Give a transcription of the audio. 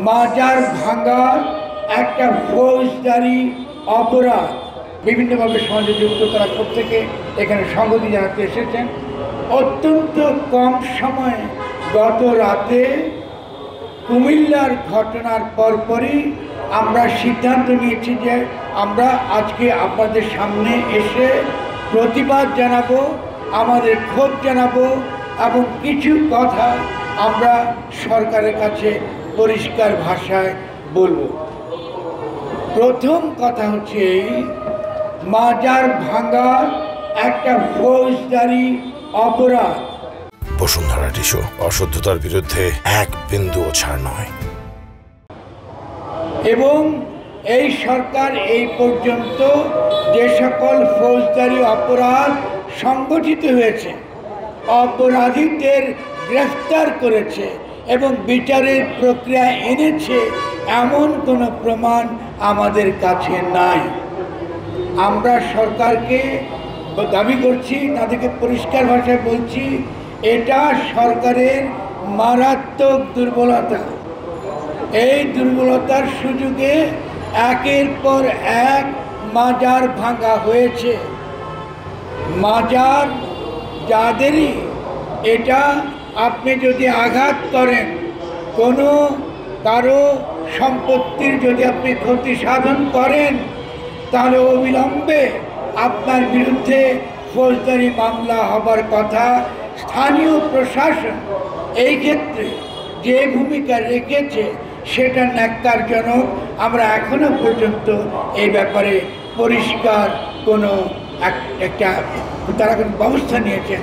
মাজার ভাঙা একটা ফৌজদারি অপরাধ। বিভিন্নভাবে সমাজে যুক্ত তারা প্রত্যেকে এখানে সংগতি জানাতে এসেছেন। অত্যন্ত কম সময়ে গত রাতে কুমিল্লার ঘটনার পরপরই আমরা সিদ্ধান্ত নিয়েছি যে আমরা আজকে আপনাদের সামনে এসে প্রতিবাদ জানাবো, আমাদের ক্ষোভ জানাবো এবং কিছু কথা আমরা সরকারের কাছে পরিষ্কার ভাষায় বলবো। প্রথম কথা হচ্ছে এই, মাজার ভাঙা একটা ফৌজদারি অপরাধ। বসুন্ধরা টিস্যু অশুদ্ধতার বিরুদ্ধে এক বিন্দুও ছাড় নয়। এবং এই সরকার এই পর্যন্ত যে সকল ফৌজদারি অপরাধ সংগঠিত হয়েছে, অপরাধীদের গ্রেফতার করেছে এবং বিচারের প্রক্রিয়া এনেছে, এমন কোনো প্রমাণ আমাদের কাছে নাই। আমরা সরকারকে দাবি করছি, তাদেরকে পরিষ্কার ভাষায় বলছি, এটা সরকারের মারাত্মক দুর্বলতা। এই দুর্বলতার সুযোগে একের পর এক মাজার ভাঙা হয়েছে। মাজার যাদেরই, এটা আপনি যদি আঘাত করেন, কোনো কারো সম্পত্তির যদি আপনি ক্ষতি সাধন করেন, তাহলে অবিলম্বে আপনার বিরুদ্ধে ফৌজদারি মামলা হবার কথা। স্থানীয় প্রশাসন এই ক্ষেত্রে যে ভূমিকা রেখেছে সেটা ন্যাক্কারজনক। আমরা এখনো পর্যন্ত এই ব্যাপারে পরিষ্কার কোনো একটা তারা কোনো ব্যবস্থা নিয়েছেন।